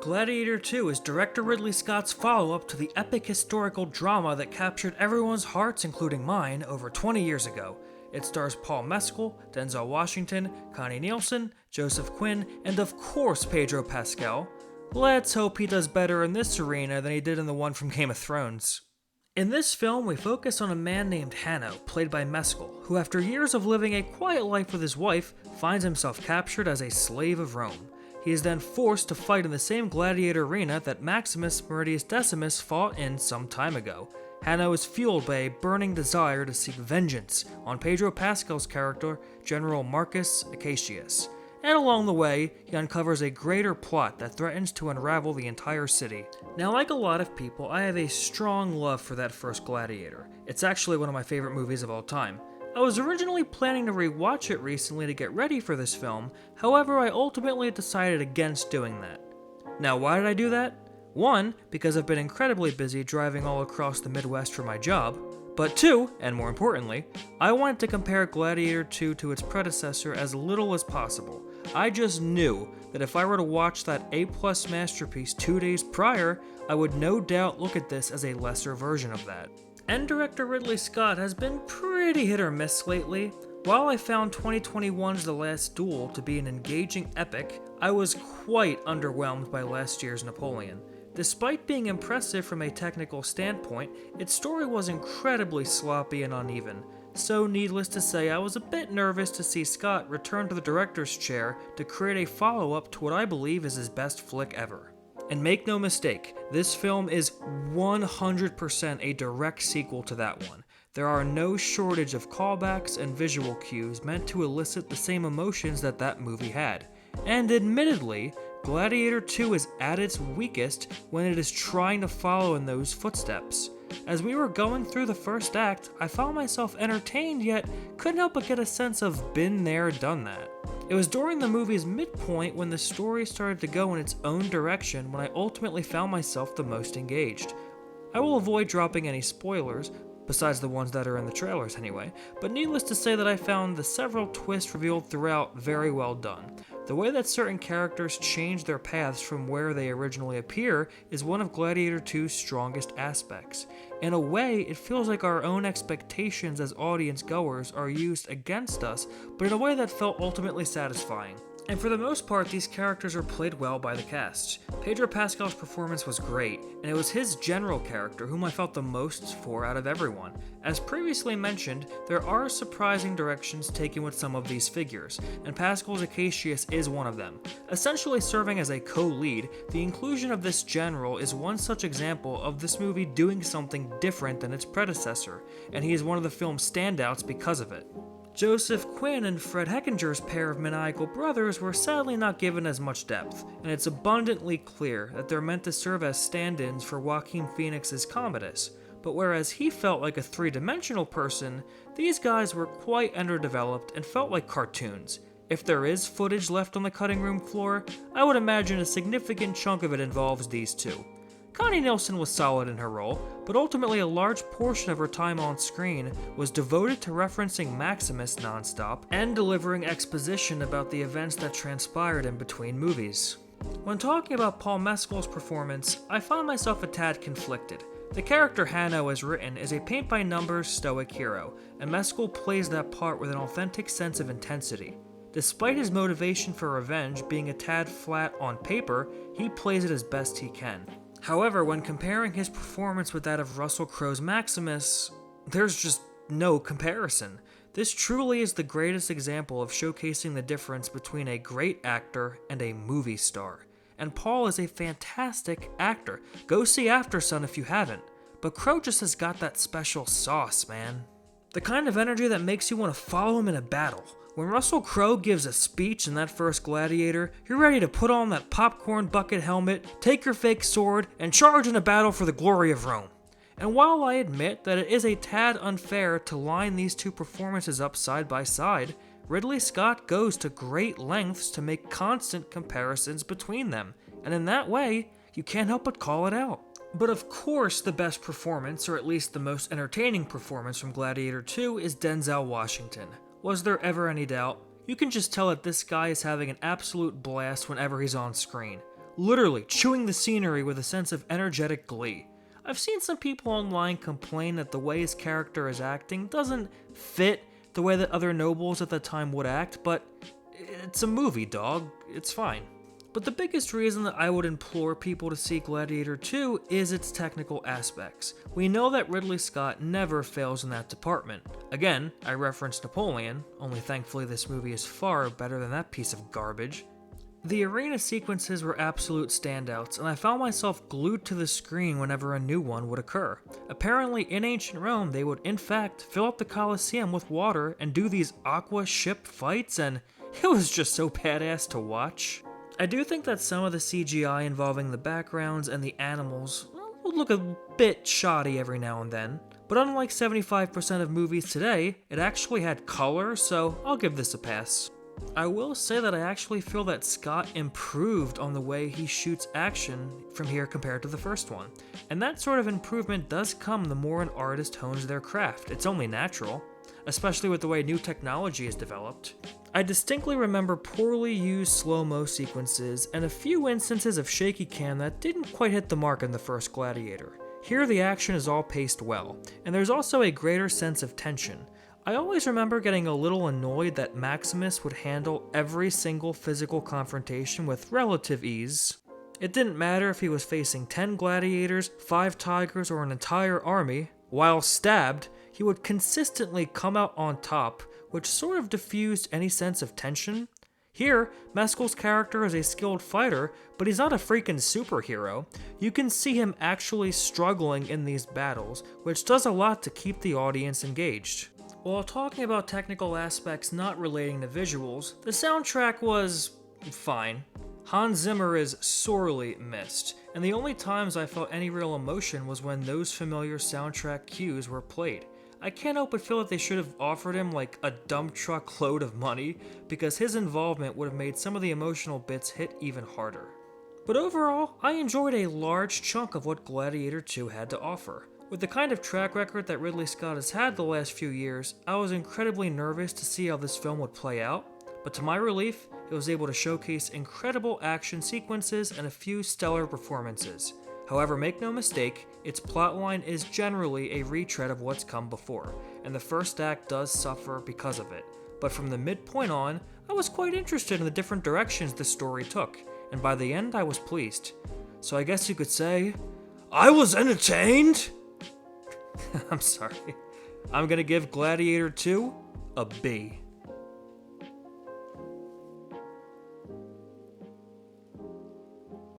Gladiator II is director Ridley Scott's follow-up to the epic historical drama that captured everyone's hearts, including mine, over 20 years ago. It stars Paul Mescal, Denzel Washington, Connie Nielsen, Joseph Quinn, and of course Pedro Pascal. Let's hope he does better in this arena than he did in the one from Game of Thrones. In this film, we focus on a man named Hanno, played by Mescal, who after years of living a quiet life with his wife, finds himself captured as a slave of Rome. He is then forced to fight in the same gladiator arena that Maximus Meridius Decimus fought in some time ago. Hanno is fueled by a burning desire to seek vengeance on Pedro Pascal's character, General Marcus Acacius. And along the way, he uncovers a greater plot that threatens to unravel the entire city. Now, like a lot of people, I have a strong love for that first Gladiator. It's actually one of my favorite movies of all time. I was originally planning to rewatch it recently to get ready for this film, however I ultimately decided against doing that. Now, why did I do that? One, because I've been incredibly busy driving all across the Midwest for my job, but two, and more importantly, I wanted to compare Gladiator II to its predecessor as little as possible. I just knew that if I were to watch that A+ masterpiece 2 days prior, I would no doubt look at this as a lesser version of that. And director Ridley Scott has been pretty hit or miss lately. While I found 2021's The Last Duel to be an engaging epic, I was quite underwhelmed by last year's Napoleon. Despite being impressive from a technical standpoint, its story was incredibly sloppy and uneven. So needless to say, I was a bit nervous to see Scott return to the director's chair to create a follow-up to what I believe is his best flick ever. And make no mistake, this film is 100% a direct sequel to that one. There are no shortage of callbacks and visual cues meant to elicit the same emotions that that movie had. And admittedly, Gladiator II is at its weakest when it is trying to follow in those footsteps. As we were going through the first act, I found myself entertained yet couldn't help but get a sense of been there, done that. It was during the movie's midpoint when the story started to go in its own direction when I ultimately found myself the most engaged. I will avoid dropping any spoilers, besides the ones that are in the trailers anyway, but needless to say that I found the several twists revealed throughout very well done. The way that certain characters change their paths from where they originally appear is one of Gladiator II's strongest aspects. In a way, it feels like our own expectations as audience goers are used against us, but in a way that felt ultimately satisfying. And for the most part, these characters are played well by the cast. Pedro Pascal's performance was great, and it was his general character whom I felt the most for out of everyone. As previously mentioned, there are surprising directions taken with some of these figures, and Pascal's Acacius is one of them. Essentially serving as a co-lead, the inclusion of this general is one such example of this movie doing something different than its predecessor, and he is one of the film's standouts because of it. Joseph Quinn and Fred Heckinger's pair of maniacal brothers were sadly not given as much depth, and it's abundantly clear that they're meant to serve as stand-ins for Joaquin Phoenix's Commodus. But whereas he felt like a three-dimensional person, these guys were quite underdeveloped and felt like cartoons. If there is footage left on the cutting room floor, I would imagine a significant chunk of it involves these two. Connie Nielsen was solid in her role, but ultimately a large portion of her time on screen was devoted to referencing Maximus nonstop and delivering exposition about the events that transpired in between movies. When talking about Paul Mescal's performance, I found myself a tad conflicted. The character Hanno as written is a paint-by-numbers stoic hero, and Mescal plays that part with an authentic sense of intensity. Despite his motivation for revenge being a tad flat on paper, he plays it as best he can. However, when comparing his performance with that of Russell Crowe's Maximus, there's just no comparison. This truly is the greatest example of showcasing the difference between a great actor and a movie star. And Paul is a fantastic actor. Go see Aftersun if you haven't. But Crowe just has got that special sauce, man. The kind of energy that makes you want to follow him in a battle. When Russell Crowe gives a speech in that first Gladiator, you're ready to put on that popcorn bucket helmet, take your fake sword, and charge in a battle for the glory of Rome. And while I admit that it is a tad unfair to line these two performances up side by side, Ridley Scott goes to great lengths to make constant comparisons between them, and in that way, you can't help but call it out. But of course, the best performance, or at least the most entertaining performance from Gladiator II, is Denzel Washington. Was there ever any doubt? You can just tell that this guy is having an absolute blast whenever he's on screen. literally chewing the scenery with a sense of energetic glee. I've seen some people online complain that the way his character is acting doesn't fit the way that other nobles at the time would act, but it's a movie, dog. It's fine. But the biggest reason that I would implore people to see Gladiator 2 is its technical aspects. We know that Ridley Scott never fails in that department. Again, I referenced Napoleon, only thankfully this movie is far better than that piece of garbage. The arena sequences were absolute standouts, and I found myself glued to the screen whenever a new one would occur. Apparently, in ancient Rome, they would in fact fill up the Colosseum with water and do these aqua ship fights, and it was just so badass to watch. I do think that some of the CGI involving the backgrounds and the animals would look a bit shoddy every now and then, but unlike 75% of movies today, it actually had color, so I'll give this a pass. I will say that I actually feel that Scott improved on the way he shoots action from here compared to the first one, and that sort of improvement does come the more an artist hones their craft. It's only natural, especially with the way new technology is developed. I distinctly remember poorly used slow-mo sequences and a few instances of shaky cam that didn't quite hit the mark in the first Gladiator. Here the action is all paced well, and there's also a greater sense of tension. I always remember getting a little annoyed that Maximus would handle every single physical confrontation with relative ease. It didn't matter if he was facing 10 gladiators, 5 tigers, or an entire army. While stabbed, he would consistently come out on top, which sort of diffused any sense of tension. Here, Mescal's character is a skilled fighter, but he's not a freaking superhero. You can see him actually struggling in these battles, which does a lot to keep the audience engaged. While talking about technical aspects not relating to visuals, the soundtrack was fine. Hans Zimmer is sorely missed, and the only times I felt any real emotion was when those familiar soundtrack cues were played. I can't help but feel that they should have offered him like a dump truck load of money, because his involvement would have made some of the emotional bits hit even harder. But overall, I enjoyed a large chunk of what Gladiator 2 had to offer. With the kind of track record that Ridley Scott has had the last few years, I was incredibly nervous to see how this film would play out, but to my relief, it was able to showcase incredible action sequences and a few stellar performances. However, make no mistake, its plotline is generally a retread of what's come before, and the first act does suffer because of it. But from the midpoint on, I was quite interested in the different directions the story took, and by the end I was pleased. So I guess you could say, I was entertained! I'm sorry. I'm gonna give Gladiator 2 a B.